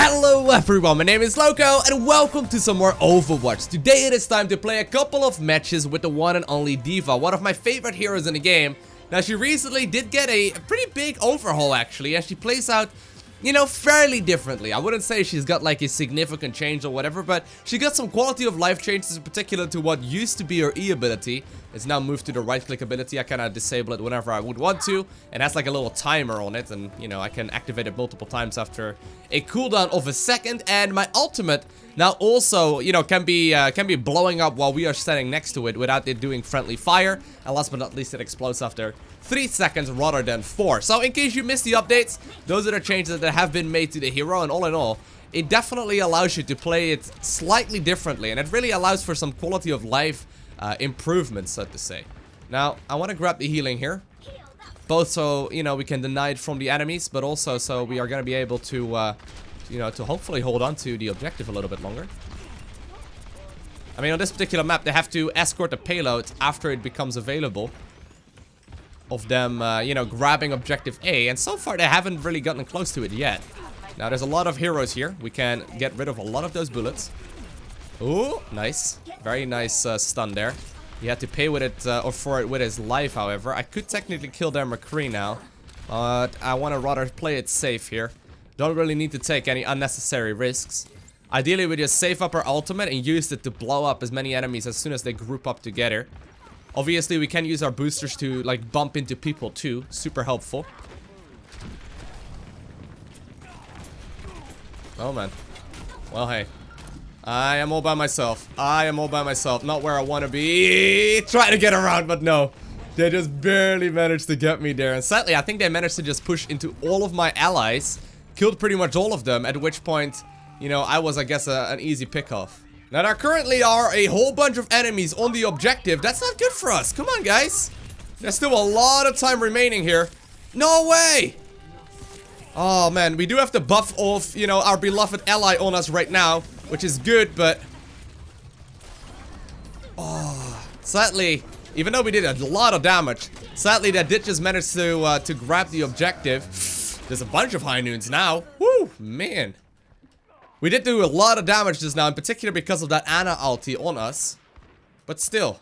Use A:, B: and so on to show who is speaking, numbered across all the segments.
A: Hello everyone, my name is Lowko and welcome to some more Overwatch. Today it is time to play a couple of matches with the one and only D.va, one of my favorite heroes in the game. Now she recently did get a pretty big overhaul actually, and she plays out, you know, fairly differently. I wouldn't say she's got like a significant change or whatever, but she got some quality of life changes in particular to what used to be her E ability. It's now moved to the right click ability. I kind disable it whenever I would want to, and has like a little timer on it, and you know, I can activate it multiple times after a cooldown of a second. And my ultimate now also, you know, can be blowing up while we are standing next to it without it doing friendly fire, and last but not least it explodes after 3 seconds rather than 4. So in case you missed the updates, those are the changes that have been made to the hero, and all in all, it definitely allows you to play it slightly differently, and it really allows for some quality of life improvements, so to say. Now, I want to grab the healing here, both so, you know, we can deny it from the enemies, but also so we are going to be able to, you know, to hopefully hold on to the objective a little bit longer. I mean, on this particular map, they have to escort the payload after it becomes available of them, you know, grabbing objective A, and so far they haven't really gotten close to it yet. Now, there's a lot of heroes here. We can get rid of a lot of those bullets. Ooh, nice. Very nice stun there. He had to pay with it, or for it with his life, however. I could technically kill their McCree now, but I want to rather play it safe here. Don't really need to take any unnecessary risks. Ideally, we just save up our ultimate and use it to blow up as many enemies as soon as they group up together. Obviously, we can use our boosters to, like, bump into people, too. Super helpful. Oh, man. Well, hey. I am all by myself. I am all by myself. Not where I want to be. Trying to get around, but no. They just barely managed to get me there. And sadly, I think they managed to just push into all of my allies. Killed pretty much all of them. At which point, you know, I was, I guess, an easy pick-off. Now, there currently are a whole bunch of enemies on the objective. That's not good for us. Come on, guys. There's still a lot of time remaining here. No way! Oh, man. We do have to buff off, you know, our beloved ally on us right now, which is good, but... oh, sadly, even though we did a lot of damage, sadly, that did just manage to grab the objective. There's a bunch of high noons now. Woo, man. We did do a lot of damage just now, in particular because of that Ana ulti on us. But still.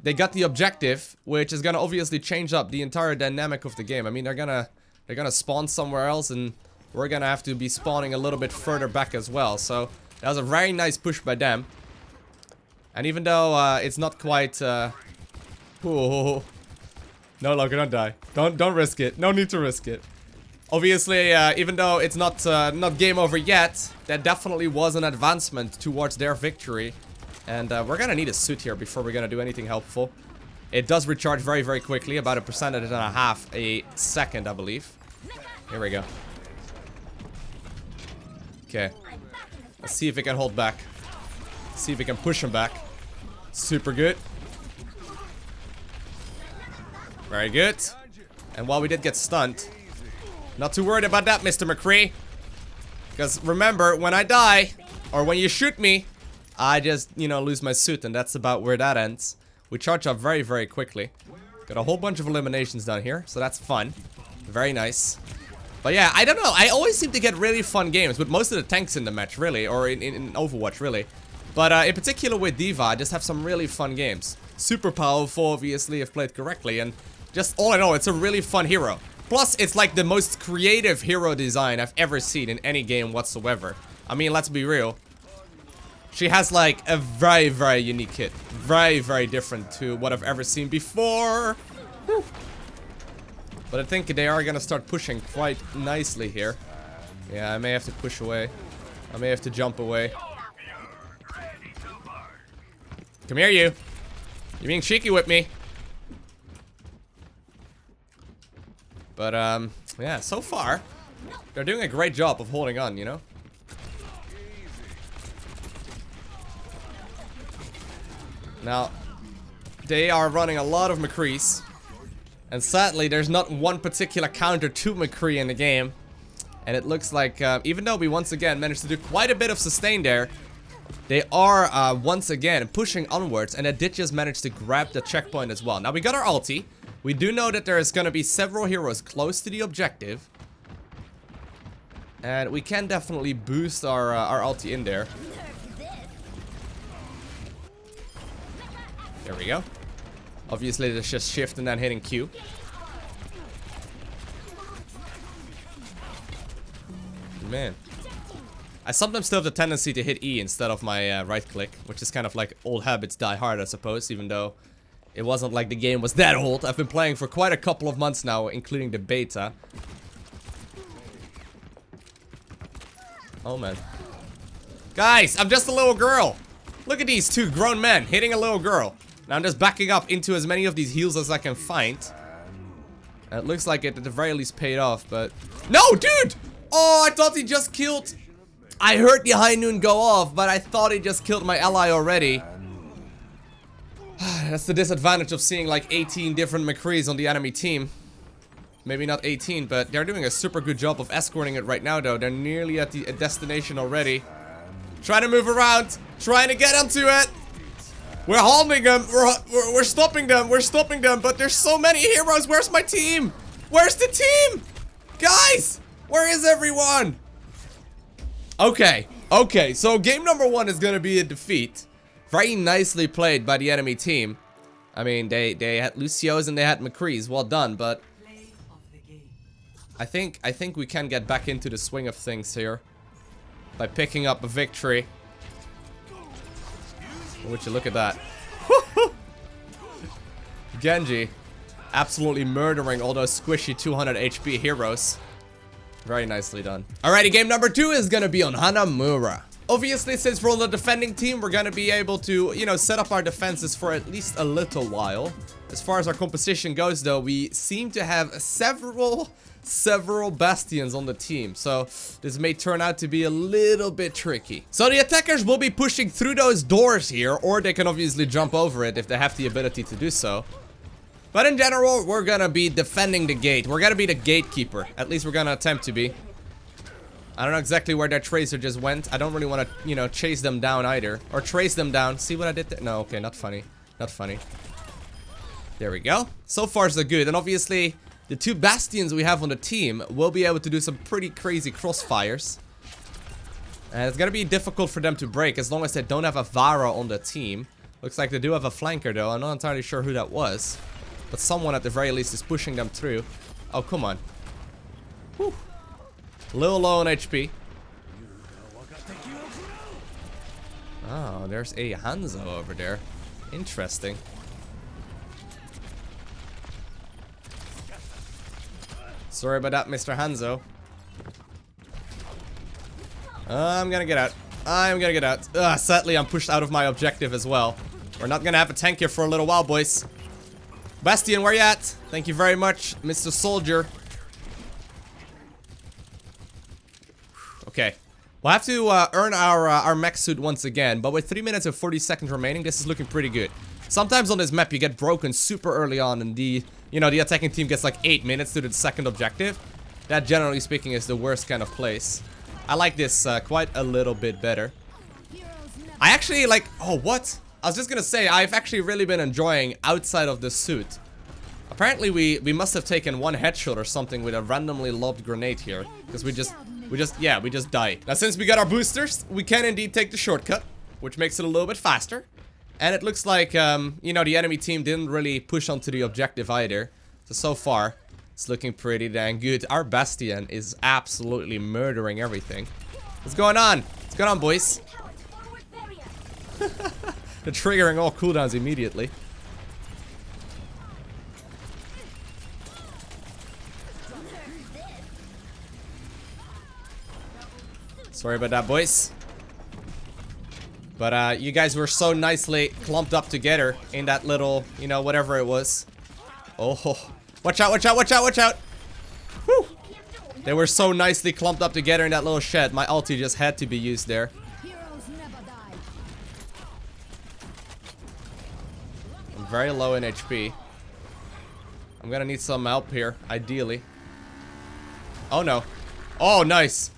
A: They got the objective, which is gonna obviously change up the entire dynamic of the game. I mean, they're gonna spawn somewhere else, and we're gonna have to be spawning a little bit further back as well. So, that was a very nice push by them. And even though it's not quite... ooh. No, Loki, don't die. Don't risk it. No need to risk it. Obviously, even though it's not game over yet, that definitely was an advancement towards their victory. And we're gonna need a suit here before we're gonna do anything helpful. It does recharge very, very quickly, about 1.5% a second, I believe. Here we go. Okay. Let's see if we can hold back. See if we can push him back. Super good. Very good. And while we did get stunned, not too worried about that, Mr. McCree. Because remember, when I die, or when you shoot me, I just, you know, lose my suit, and that's about where that ends. We charge up very, very quickly. Got a whole bunch of eliminations down here, so that's fun. Very nice. But yeah, I don't know. I always seem to get really fun games with most of the tanks in the match, really. Or in Overwatch, really. But in particular with D.va, I just have some really fun games. Super powerful, obviously, if played correctly. And just all in all, it's a really fun hero. Plus, it's like the most creative hero design I've ever seen in any game whatsoever. I mean, let's be real. She has like a very, very unique kit. Very, very different to what I've ever seen before. Whew. But I think they are gonna start pushing quite nicely here. Yeah, I may have to push away. I may have to jump away. Come here, you. You're being cheeky with me. But, yeah, so far, they're doing a great job of holding on, you know? Now, they are running a lot of McCrees. And sadly, there's not one particular counter to McCree in the game. And it looks like, even though we once again managed to do quite a bit of sustain there, they are, once again, pushing onwards. And they did just manage to grab the checkpoint as well. Now, we got our ulti. We do know that there is going to be several heroes close to the objective. And we can definitely boost our ulti in there. There we go. Obviously, it's just shift and then hitting Q. Man. I sometimes still have the tendency to hit E instead of my right click, which is kind of like old habits die hard, I suppose, even though it wasn't like the game was that old. I've been playing for quite a couple of months now, including the beta. Oh, man. Guys, I'm just a little girl. Look at these two grown men hitting a little girl. Now I'm just backing up into as many of these heals as I can find. And it looks like it at the very least paid off, but... No, dude! Oh, I thought he just killed... I heard the high noon go off, but I thought he just killed my ally already. That's the disadvantage of seeing like 18 different McCrees on the enemy team. Maybe not 18, but they're doing a super good job of escorting it right now, though. They're nearly at the destination already. Trying to move around. Trying to get onto it. We're holding them. We're stopping them. We're stopping them. But there's so many heroes. Where's my team? Where's the team? Guys, where is everyone? Okay. Okay, so game number 1 is going to be a defeat. Very nicely played by the enemy team. I mean, they had Lucio's and they had McCree's. Well done, but... I think we can get back into the swing of things here by picking up a victory. Would you look at that? Genji absolutely murdering all those squishy 200 HP heroes. Very nicely done. Alrighty, game number 2 is gonna be on Hanamura. Obviously, since we're on the defending team, we're gonna be able to, you know, set up our defenses for at least a little while. As far as our composition goes, though, we seem to have several bastions on the team, so this may turn out to be a little bit tricky. So the attackers will be pushing through those doors here, or they can obviously jump over it if they have the ability to do so. But in general, we're gonna be defending the gate. We're gonna be the gatekeeper. At least we're gonna attempt to be. I don't know exactly where that tracer just went. I don't really want to, you know, chase them down either. Or trace them down. See what I did there? No, okay, not funny. Not funny. There we go. So far, so good. And obviously, the 2 bastions we have on the team will be able to do some pretty crazy crossfires. And it's gonna be difficult for them to break as long as they don't have a Vara on the team. Looks like they do have a flanker, though. I'm not entirely sure who that was. But someone at the very least is pushing them through. Oh, come on. Whew. Little low on HP. Oh, there's a Hanzo over there. Interesting. Sorry about that, Mr. Hanzo. I'm gonna get out. I'm gonna get out. Sadly, I'm pushed out of my objective as well. We're not gonna have a tank here for a little while, boys. Bastion, where you at? Thank you very much, Mr. Soldier. Okay. We'll have to earn our mech suit once again, but with 3 minutes and 40 seconds remaining, this is looking pretty good. Sometimes on this map, you get broken super early on, and the attacking team gets like 8 minutes to the second objective. That, generally speaking, is the worst kind of place. I like this quite a little bit better. I actually like... Oh, what? I was just gonna say, I've actually really been enjoying outside of the suit. Apparently, we must have taken 1 headshot or something with a randomly lobbed grenade here. Because we just die. Now, since we got our boosters, we can indeed take the shortcut, which makes it a little bit faster. And it looks like, you know, the enemy team didn't really push onto the objective either. So far, it's looking pretty dang good. Our Bastion is absolutely murdering everything. What's going on? What's going on, boys? They're triggering all cooldowns immediately. Sorry about that, boys. But you guys were so nicely clumped up together in that little, you know, whatever it was. Oh, watch out, watch out, watch out, watch out. Whew. They were so nicely clumped up together in that little shed. My ulti just had to be used there. I'm very low in HP. I'm gonna need some help here, ideally. Oh no. Oh, nice.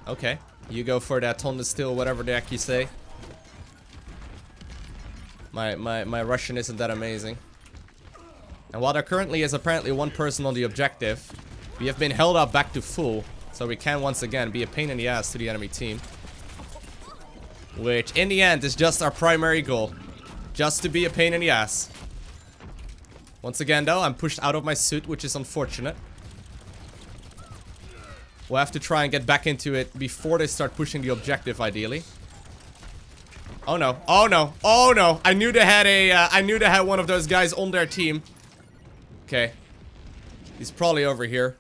A: Okay. You go for that ton of steel, whatever the heck you say. My Russian isn't that amazing. And while there currently is apparently one person on the objective, we have been held up back to full. So we can once again be a pain in the ass to the enemy team. Which in the end is just our primary goal. Just to be a pain in the ass. Once again though, I'm pushed out of my suit, which is unfortunate. We'll have to try and get back into it before they start pushing the objective, ideally. Oh no! Oh no! Oh no! I knew they had a. I knew they had one of those guys on their team. Okay, he's probably over here.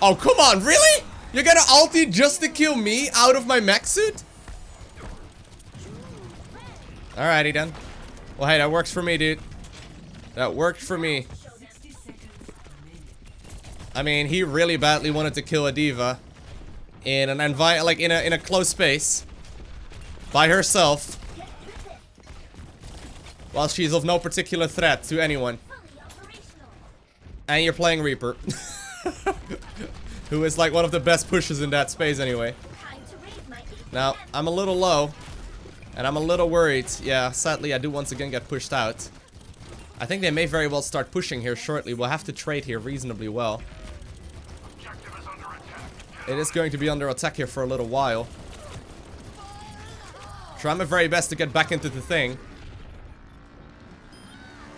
A: Oh come on! Really? You're gonna ulti just to kill me out of my mech suit? Alrighty then. Well, hey, that works for me, dude. That worked for me. I mean, he really badly wanted to kill a D.va in an in a close space by herself, while she's of no particular threat to anyone. And you're playing Reaper, who is like one of the best pushers in that space anyway. Now, I'm a little low, and I'm a little worried. Yeah, sadly, I do once again get pushed out. I think they may very well start pushing here shortly. We'll have to trade here reasonably well. It is going to be under attack here for a little while. Try my very best to get back into the thing.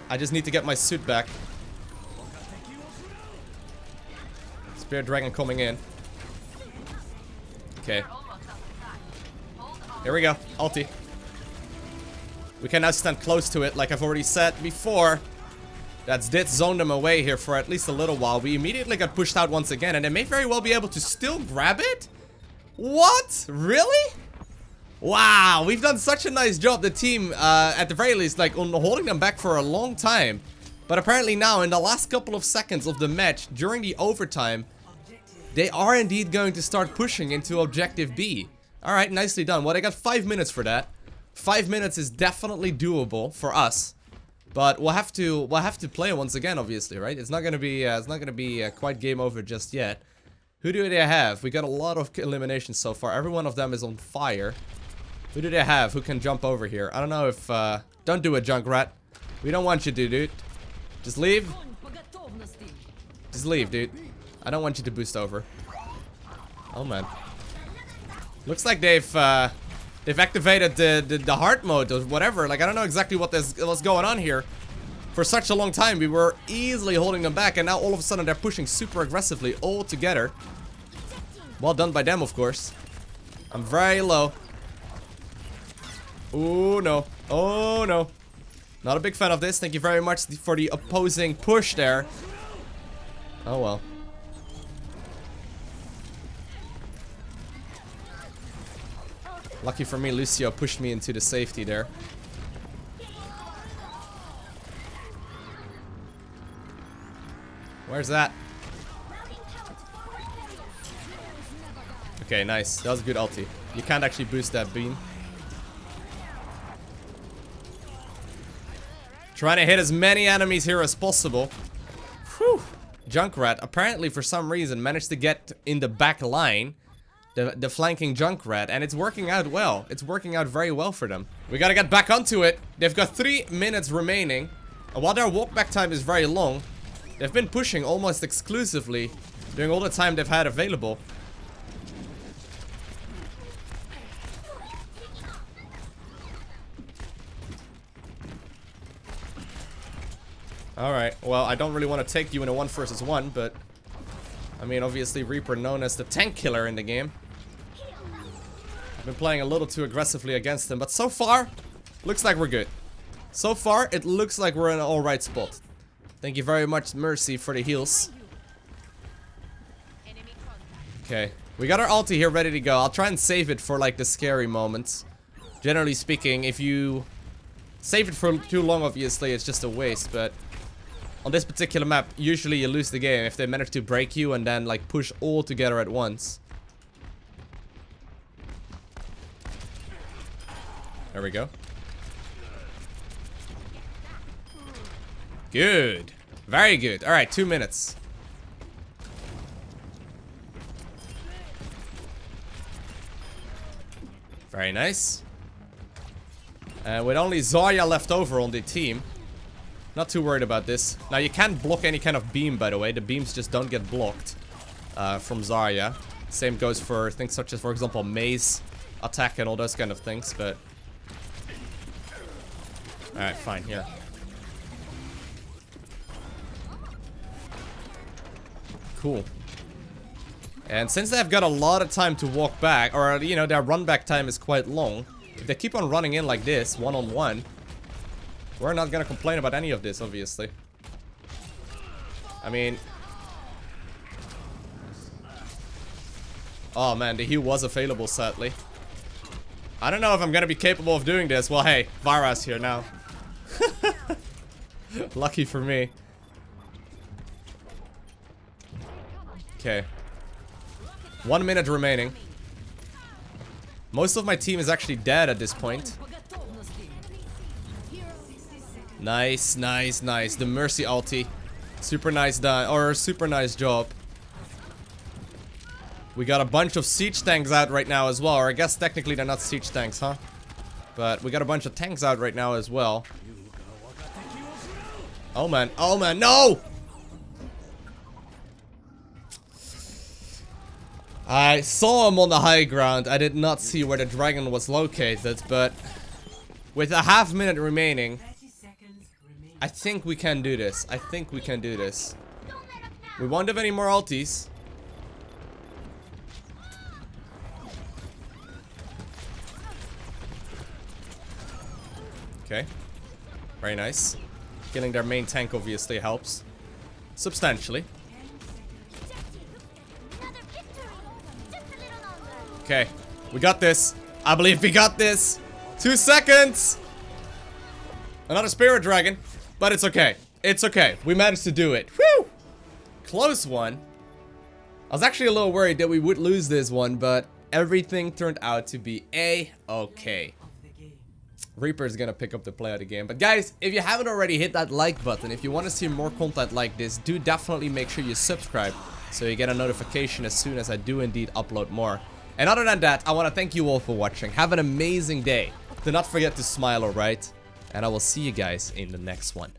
A: I just need to get my suit back. Spear Dragon coming in. Okay. Here we go. Ulti. We can now stand close to it, like I've already said before. That's did zone them away here for at least a little while. We immediately got pushed out once again, and they may very well be able to still grab it? What? Really? Wow, we've done such a nice job, the team, at the very least, like, on holding them back for a long time. But apparently now, in the last couple of seconds of the match, during the overtime, they are indeed going to start pushing into Objective B. Alright, nicely done. Well, they got 5 minutes for that. 5 minutes is definitely doable for us. But we'll have to play once again, obviously, right? It's not gonna be quite game over just yet. Who do they have? We got a lot of eliminations so far. Every one of them is on fire. Who do they have? Who can jump over here? I don't know if don't do it, Junkrat. We don't want you to, dude. Just leave. Just leave, dude. I don't want you to boost over. Oh man. Looks like they've activated the hard mode or whatever. Like, I don't know exactly what's going on here. For such a long time, we were easily holding them back, and now all of a sudden they're pushing super aggressively all together. Well done by them, of course. I'm very low. Oh no. Oh no. Not a big fan of this. Thank you very much for the opposing push there. Oh well. Lucky for me, Lucio pushed me into the safety there. Where's that? Okay, nice. That was a good ulti. You can't actually boost that beam. Trying to hit as many enemies here as possible. Whew. Junkrat, apparently for some reason, managed to get in the back line. The flanking Junkrat, and it's working out well. It's working out very well for them. We gotta get back onto it. They've got 3 minutes remaining. And while their walkback time is very long, they've been pushing almost exclusively during all the time they've had available. Alright, well, I don't really want to take you in a 1 versus 1, but I mean, obviously Reaper known as the tank killer in the game. Been playing a little too aggressively against him, but so far looks like we're good. So far it looks like we're in an alright spot. Thank you very much, Mercy, for the heals. Okay, we got our ulti here ready to go. I'll try and save it for like the scary moments. Generally speaking, if you save it for too long, obviously it's just a waste, but on this particular map usually you lose the game if they manage to break you and then like push all together at once. There we go. Good. Very good. Alright, 2 minutes. Very nice. With only Zarya left over on the team, Not too worried about this. Now, you can't block any kind of beam, by the way. The beams just don't get blocked from Zarya. Same goes for things such as, for example, maze attack and all those kind of things, but... Alright, fine, here. Cool. And since they've got a lot of time to walk back, or, you know, their run back time is quite long, if they keep on running in like this, one-on-one, we're not gonna complain about any of this, obviously. I mean... Oh man, the heal was available, sadly. I don't know if I'm gonna be capable of doing this. Well, hey, Vara's here now. Lucky for me. Okay. 1 minute remaining. Most of my team is actually dead at this point. Nice, nice, nice. The Mercy ulti. Super nice done, or super nice job. We got a bunch of siege tanks out right now as well, or I guess technically they're not siege tanks, huh? But we got a bunch of tanks out right now as well. Oh man, no! I saw him on the high ground. I did not see where the dragon was located, but with a half minute remaining, I think we can do this. I think we can do this. We won't have any more ultis. Okay. Very nice. Killing their main tank obviously helps. Substantially. Okay. We got this. I believe we got this. 2 seconds. Another spirit dragon. But it's okay. It's okay. We managed to do it. Whew! Close one. I was actually a little worried that we would lose this one, but everything turned out to be A-okay. Reaper's gonna pick up the play of the game. But guys, if you haven't already, hit that like button. If you want to see more content like this, do definitely make sure you subscribe so you get a notification as soon as I do indeed upload more. And other than that, I want to thank you all for watching. Have an amazing day. Do not forget to smile, alright? And I will see you guys in the next one.